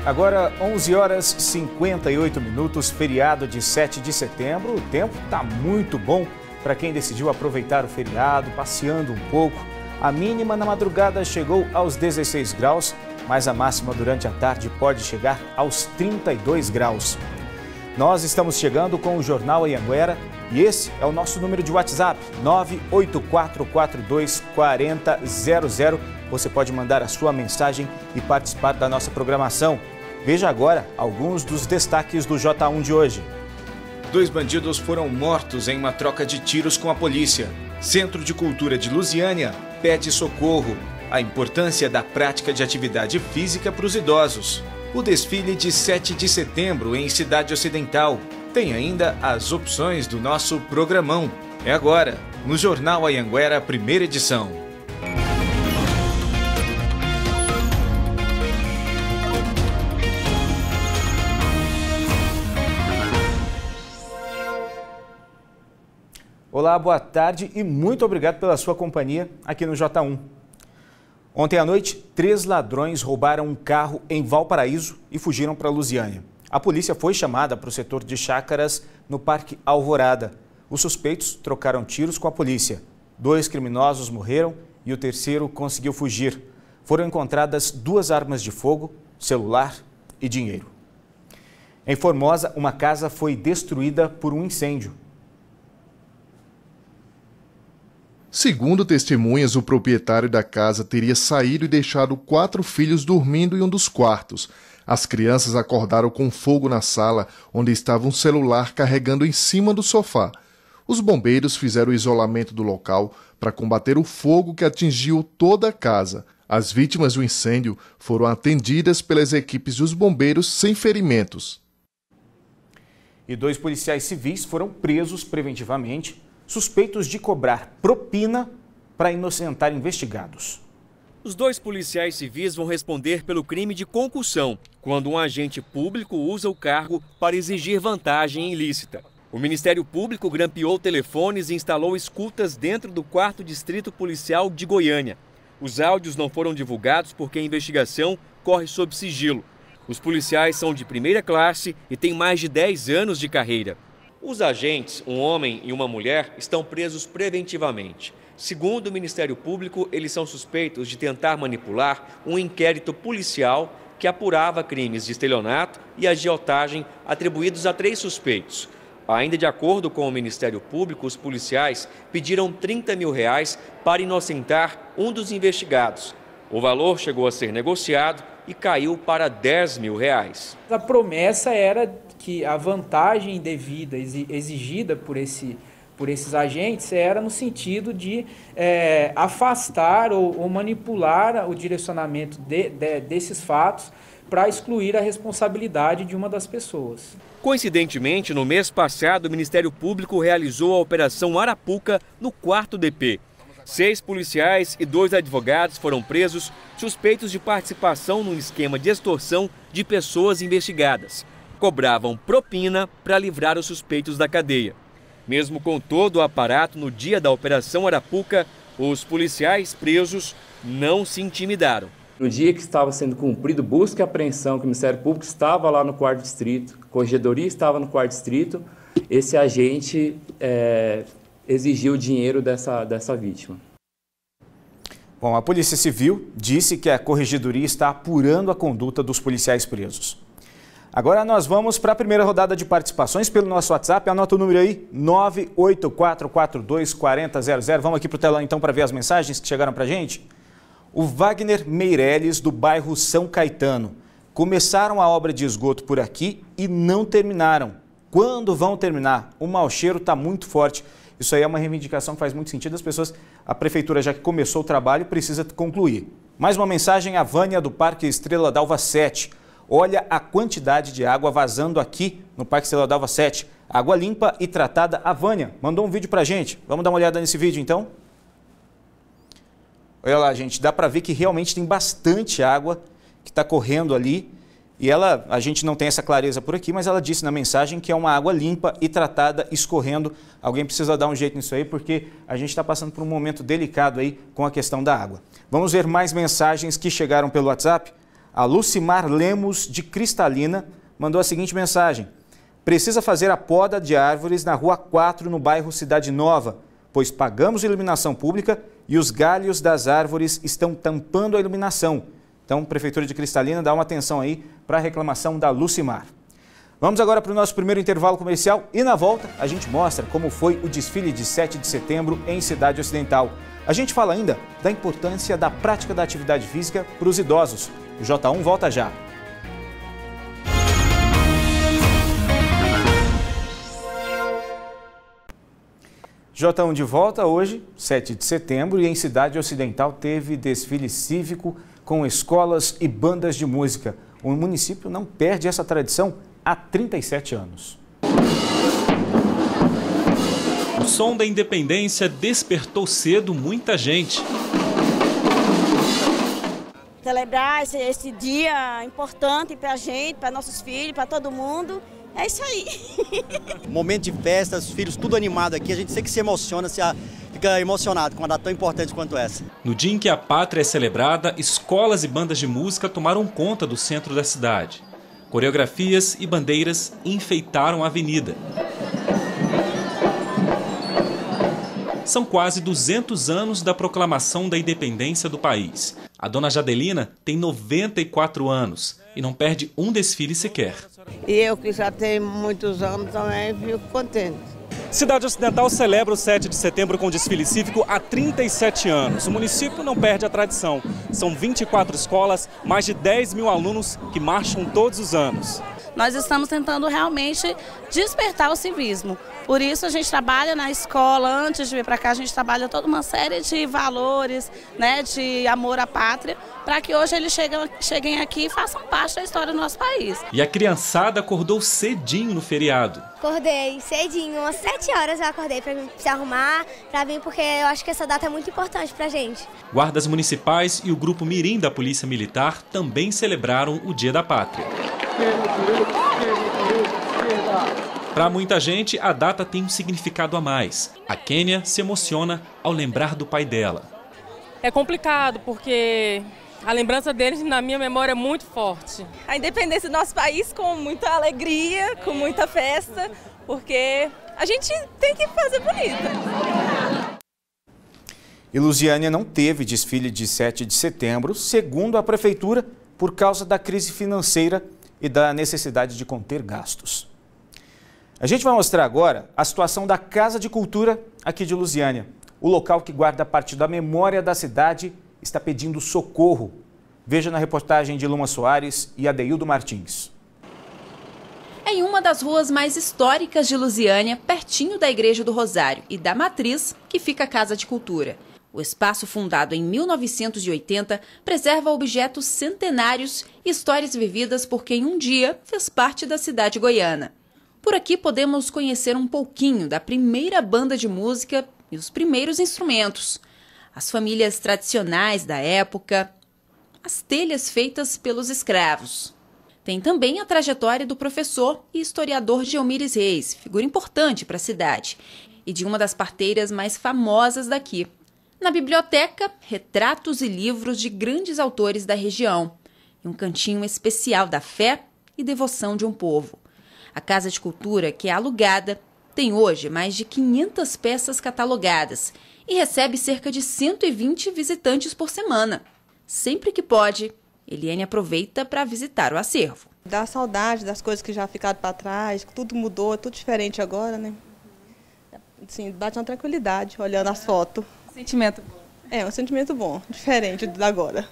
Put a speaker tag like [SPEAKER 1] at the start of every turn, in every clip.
[SPEAKER 1] Agora, 11 horas e 58 minutos, feriado de 7 de setembro. O tempo está muito bom para quem decidiu aproveitar o feriado, passeando um pouco. A mínima na madrugada chegou aos 16 graus, mas a máxima durante a tarde pode chegar aos 32 graus. Nós estamos chegando com o Jornal Anhanguera e esse é o nosso número de WhatsApp, 984424000. Você pode mandar a sua mensagem e participar da nossa programação. Veja agora alguns dos destaques do J1 de hoje. 2 bandidos foram mortos em uma troca de tiros com a polícia. Centro de Cultura de Lusiânia pede socorro. A importância da prática de atividade física para os idosos. O desfile de 7 de setembro em Cidade Ocidental. Tem ainda as opções do nosso programão. É agora, no Jornal Anhanguera, primeira edição. Olá, boa tarde e muito obrigado pela sua companhia aqui no J1. Ontem à noite, 3 ladrões roubaram um carro em Valparaíso e fugiram para Lusiânia. A polícia foi chamada para o setor de chácaras no Parque Alvorada. Os suspeitos trocaram tiros com a polícia. 2 criminosos morreram e o terceiro conseguiu fugir. Foram encontradas 2 armas de fogo, celular e dinheiro. Em Formosa, uma casa foi destruída por um incêndio.
[SPEAKER 2] Segundo testemunhas, o proprietário da casa teria saído e deixado 4 filhos dormindo em um dos quartos. As crianças acordaram com fogo na sala, onde estava um celular carregando em cima do sofá. Os bombeiros fizeram o isolamento do local para combater o fogo que atingiu toda a casa. As vítimas do incêndio foram atendidas pelas equipes dos bombeiros sem ferimentos.
[SPEAKER 1] E 2 policiais civis foram presos preventivamente, suspeitos de cobrar propina para inocentar investigados.
[SPEAKER 3] Os 2 policiais civis vão responder pelo crime de concussão, quando um agente público usa o cargo para exigir vantagem ilícita. O Ministério Público grampeou telefones e instalou escutas dentro do 4º Distrito Policial de Goiânia. Os áudios não foram divulgados porque a investigação corre sob sigilo. Os policiais são de primeira classe e têm mais de 10 anos de carreira. Os agentes, um homem e uma mulher, estão presos preventivamente. Segundo o Ministério Público, eles são suspeitos de tentar manipular um inquérito policial que apurava crimes de estelionato e agiotagem atribuídos a 3 suspeitos. Ainda de acordo com o Ministério Público, os policiais pediram R$30 mil para inocentar um dos investigados. O valor chegou a ser negociado e caiu para R$10 mil.
[SPEAKER 4] A promessa era que a vantagem devida exigida por esses agentes era no sentido de afastar ou manipular o direcionamento desses fatos para excluir a responsabilidade de uma das pessoas.
[SPEAKER 3] Coincidentemente, no mês passado, o Ministério Público realizou a Operação Arapuca no 4º DP. 6 policiais e 2 advogados foram presos, suspeitos de participação num esquema de extorsão de pessoas investigadas. Cobravam propina para livrar os suspeitos da cadeia. Mesmo com todo o aparato no dia da Operação Arapuca, os policiais presos não se intimidaram.
[SPEAKER 5] No dia que estava sendo cumprido busca e apreensão, que o Ministério Público estava lá no 4º Distrito, a Corregedoria estava no 4º Distrito, esse agente exigiu o dinheiro dessa vítima.
[SPEAKER 1] Bom, a Polícia Civil disse que a Corregedoria está apurando a conduta dos policiais presos. Agora nós vamos para a primeira rodada de participações pelo nosso WhatsApp. Anota o número aí, 984424000. Vamos aqui para o telão então para ver as mensagens que chegaram para a gente. O Wagner Meirelles, do bairro São Caetano. Começaram a obra de esgoto por aqui e não terminaram. Quando vão terminar? O mau cheiro está muito forte. Isso aí é uma reivindicação que faz muito sentido. A prefeitura, já que começou o trabalho, precisa concluir. Mais uma mensagem, a Vânia, do Parque Estrela d'Alva 7. Olha a quantidade de água vazando aqui no Parque Estrela d'Alva 7. Água limpa e tratada. A Vânia mandou um vídeo pra gente. Vamos dar uma olhada nesse vídeo então? Olha lá, gente, dá para ver que realmente tem bastante água que está correndo ali. E a gente não tem essa clareza por aqui, mas ela disse na mensagem que é uma água limpa e tratada, escorrendo. Alguém precisa dar um jeito nisso aí, porque a gente está passando por um momento delicado aí com a questão da água. Vamos ver mais mensagens que chegaram pelo WhatsApp. A Lucimar Lemos, de Cristalina, mandou a seguinte mensagem: precisa fazer a poda de árvores na Rua 4, no bairro Cidade Nova, pois pagamos iluminação pública e os galhos das árvores estão tampando a iluminação. Então, Prefeitura de Cristalina, dá uma atenção aí para a reclamação da Lucimar. Vamos agora para o nosso primeiro intervalo comercial e na volta a gente mostra como foi o desfile de 7 de setembro em Cidade Ocidental. A gente fala ainda da importância da prática da atividade física para os idosos. O J1 volta já. J1 de volta hoje, 7 de setembro, e em Cidade Ocidental teve desfile cívico com escolas e bandas de música. O município não perde essa tradição há 37 anos.
[SPEAKER 6] O som da independência despertou cedo muita gente.
[SPEAKER 7] Celebrar esse dia importante para a gente, para nossos filhos, para todo mundo. É isso aí.
[SPEAKER 8] Momento de festa, os filhos tudo animado aqui, a gente sempre se emociona, fica emocionado com uma data tão importante quanto essa.
[SPEAKER 6] No dia em que a pátria é celebrada, escolas e bandas de música tomaram conta do centro da cidade. Coreografias e bandeiras enfeitaram a avenida. São quase 200 anos da proclamação da independência do país. A dona Jadelina tem 94 anos e não perde um desfile sequer.
[SPEAKER 9] E eu, que já tenho muitos anos, também fico contente.
[SPEAKER 6] Cidade Ocidental celebra o 7 de setembro com desfile cívico há 37 anos. O município não perde a tradição. São 24 escolas, mais de 10 mil alunos que marcham todos os anos.
[SPEAKER 7] Nós estamos tentando realmente despertar o civismo. Por isso a gente trabalha na escola, antes de vir para cá, a gente trabalha toda uma série de valores, né, de amor à pátria, para que hoje eles cheguem aqui e façam parte da história do nosso país.
[SPEAKER 6] E a criançada acordou cedinho no feriado.
[SPEAKER 10] Acordei cedinho, umas 7 horas eu acordei para se arrumar, para vir, porque eu acho que essa data é muito importante para a gente.
[SPEAKER 6] Guardas municipais e o Grupo Mirim da Polícia Militar também celebraram o Dia da Pátria. Para muita gente, a data tem um significado a mais. A Kênia se emociona ao lembrar do pai dela.
[SPEAKER 11] É complicado, porque a lembrança deles na minha memória é muito forte.
[SPEAKER 12] A independência do nosso país com muita alegria, com muita festa, porque a gente tem que fazer bonito.
[SPEAKER 1] E Lusiânia não teve desfile de 7 de setembro, segundo a Prefeitura, por causa da crise financeira e da necessidade de conter gastos. A gente vai mostrar agora a situação da Casa de Cultura aqui de Lusiânia. O local que guarda parte da memória da cidade está pedindo socorro. Veja na reportagem de Luma Soares e Adeildo Martins.
[SPEAKER 13] Em uma das ruas mais históricas de Lusiânia, pertinho da Igreja do Rosário e da Matriz, que fica a Casa de Cultura. O espaço, fundado em 1980, preserva objetos centenários e histórias vividas por quem um dia fez parte da cidade goiana. Por aqui podemos conhecer um pouquinho da primeira banda de música e os primeiros instrumentos, as famílias tradicionais da época, as telhas feitas pelos escravos. Tem também a trajetória do professor e historiador Geomires Reis, figura importante para a cidade, e de uma das parteiras mais famosas daqui. Na biblioteca, retratos e livros de grandes autores da região, e um cantinho especial da fé e devoção de um povo. A Casa de Cultura, que é alugada, tem hoje mais de 500 peças catalogadas e recebe cerca de 120 visitantes por semana. Sempre que pode, Eliane aproveita para visitar o acervo.
[SPEAKER 12] Dá saudade das coisas que já ficaram para trás, tudo mudou, é tudo diferente agora, né? Assim, bate uma tranquilidade olhando as fotos.
[SPEAKER 13] Sentimento bom.
[SPEAKER 12] É, um sentimento bom, diferente do agora.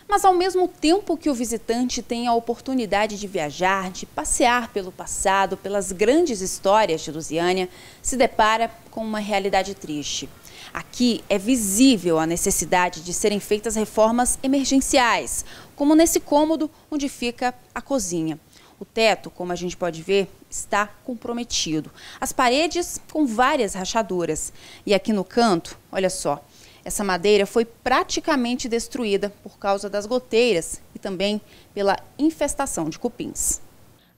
[SPEAKER 13] Mas ao mesmo tempo que o visitante tem a oportunidade de viajar, de passear pelo passado, pelas grandes histórias de Lusiânia, se depara com uma realidade triste. Aqui é visível a necessidade de serem feitas reformas emergenciais, como nesse cômodo onde fica a cozinha. O teto, como a gente pode ver, está comprometido. As paredes com várias rachaduras. E aqui no canto, olha só, essa madeira foi praticamente destruída por causa das goteiras e também pela infestação de cupins.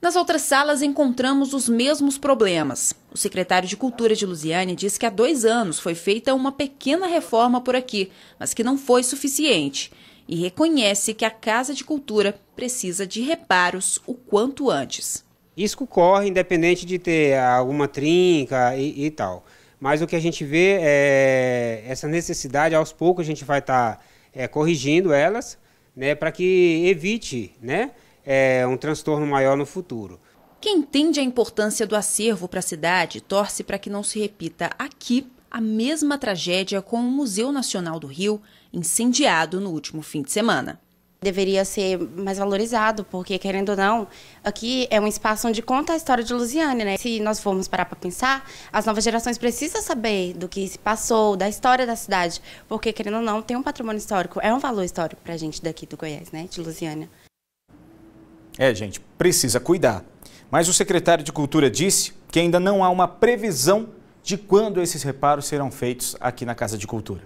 [SPEAKER 13] Nas outras salas encontramos os mesmos problemas. O secretário de Cultura de Lusiânia diz que há 2 anos foi feita uma pequena reforma por aqui, mas que não foi suficiente. e reconhece que a Casa de Cultura precisa de reparos o quanto antes.
[SPEAKER 14] Isso ocorre independente de ter alguma trinca e tal. Mas o que a gente vê é essa necessidade, aos poucos a gente vai estar corrigindo elas, né, para que evite, né, um transtorno maior no futuro.
[SPEAKER 13] Quem entende a importância do acervo para a cidade torce para que não se repita aqui a mesma tragédia com o Museu Nacional do Rio, incendiado no último fim de semana.
[SPEAKER 15] Deveria ser mais valorizado, porque, querendo ou não, aqui é um espaço onde conta a história de Lusiânia, né? Se nós formos parar para pensar, as novas gerações precisam saber do que se passou, da história da cidade, porque, querendo ou não, tem um patrimônio histórico, é um valor histórico para a gente daqui do Goiás, né? De Lusiânia.
[SPEAKER 1] Gente, precisa cuidar. Mas o secretário de Cultura disse que ainda não há uma previsão de quando esses reparos serão feitos aqui na Casa de Cultura.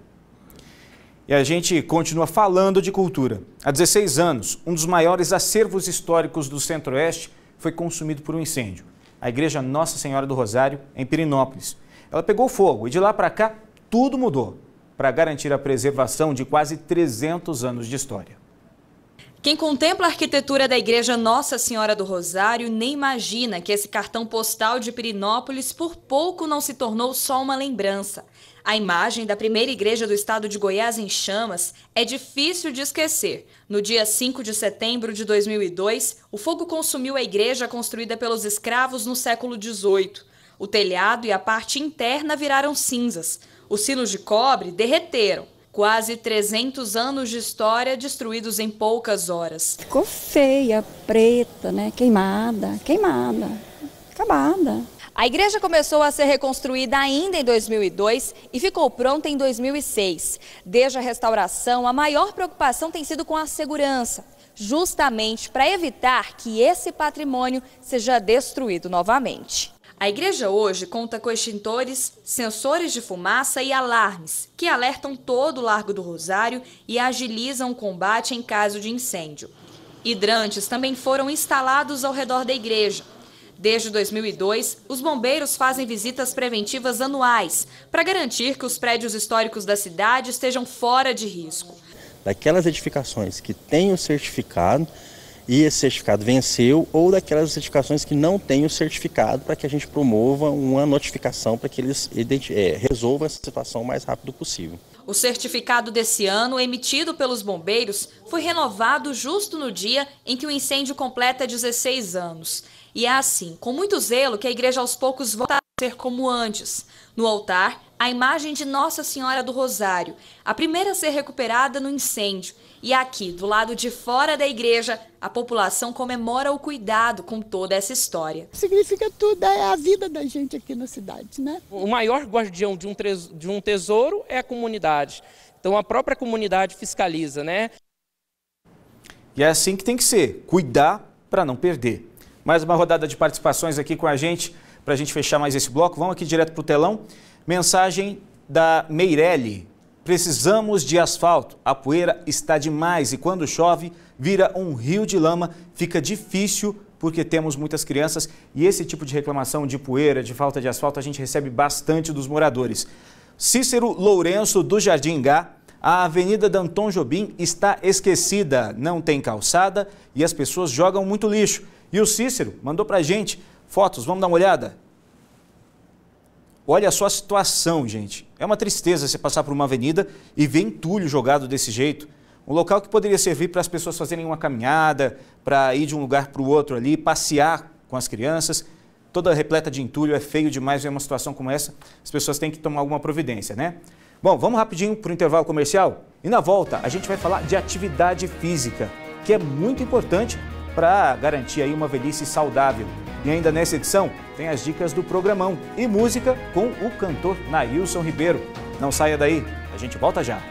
[SPEAKER 1] E a gente continua falando de cultura. Há 16 anos, um dos maiores acervos históricos do Centro-Oeste foi consumido por um incêndio. A Igreja Nossa Senhora do Rosário, em Pirenópolis. Ela pegou fogo e de lá para cá, tudo mudou, para garantir a preservação de quase 300 anos de história.
[SPEAKER 16] Quem contempla a arquitetura da Igreja Nossa Senhora do Rosário nem imagina que esse cartão postal de Pirenópolis por pouco não se tornou só uma lembrança. A imagem da primeira igreja do estado de Goiás em chamas é difícil de esquecer. No dia 5 de setembro de 2002, o fogo consumiu a igreja construída pelos escravos no século XVIII. O telhado e a parte interna viraram cinzas. Os sinos de cobre derreteram. Quase 300 anos de história destruídos em poucas horas.
[SPEAKER 17] Ficou feia, preta, né? Queimada, acabada.
[SPEAKER 16] A igreja começou a ser reconstruída ainda em 2002 e ficou pronta em 2006. Desde a restauração, a maior preocupação tem sido com a segurança, justamente para evitar que esse patrimônio seja destruído novamente. A igreja hoje conta com extintores, sensores de fumaça e alarmes, que alertam todo o Largo do Rosário e agilizam o combate em caso de incêndio. Hidrantes também foram instalados ao redor da igreja. Desde 2002, os bombeiros fazem visitas preventivas anuais para garantir que os prédios históricos da cidade estejam fora de risco.
[SPEAKER 18] Daquelas edificações que têm o certificado e esse certificado venceu, ou daquelas edificações que não têm o certificado, para que a gente promova uma notificação para que eles resolvam essa situação o mais rápido possível.
[SPEAKER 16] O certificado desse ano, emitido pelos bombeiros, foi renovado justo no dia em que o incêndio completa 16 anos. E é assim, com muito zelo, que a igreja aos poucos volta a ser como antes. No altar, a imagem de Nossa Senhora do Rosário, a primeira a ser recuperada no incêndio. E aqui, do lado de fora da igreja, a população comemora o cuidado com toda essa história.
[SPEAKER 17] Significa tudo, é a vida da gente aqui na cidade, né?
[SPEAKER 19] O maior guardião de um tesouro é a comunidade. Então a própria comunidade fiscaliza, né?
[SPEAKER 1] E é assim que tem que ser, cuidar para não perder. Mais uma rodada de participações aqui com a gente, para a gente fechar mais esse bloco. Vamos aqui direto para o telão. Mensagem da Meirelle. Precisamos de asfalto. A poeira está demais e quando chove, vira um rio de lama. Fica difícil porque temos muitas crianças e esse tipo de reclamação de poeira, de falta de asfalto, a gente recebe bastante dos moradores. Cícero Lourenço, do Jardim Gá. A Avenida Danton Jobim está esquecida, não tem calçada e as pessoas jogam muito lixo. E o Cícero mandou pra gente fotos, vamos dar uma olhada? Olha só a situação, gente. É uma tristeza você passar por uma avenida e ver entulho jogado desse jeito. Um local que poderia servir para as pessoas fazerem uma caminhada, para ir de um lugar para o outro ali, passear com as crianças. Toda repleta de entulho, é feio demais ver uma situação como essa. As pessoas têm que tomar alguma providência, né? Bom, vamos rapidinho para o intervalo comercial e na volta a gente vai falar de atividade física, que é muito importante para garantir aí uma velhice saudável. E ainda nessa edição tem as dicas do programão e música com o cantor Nailson Ribeiro. Não saia daí, a gente volta já.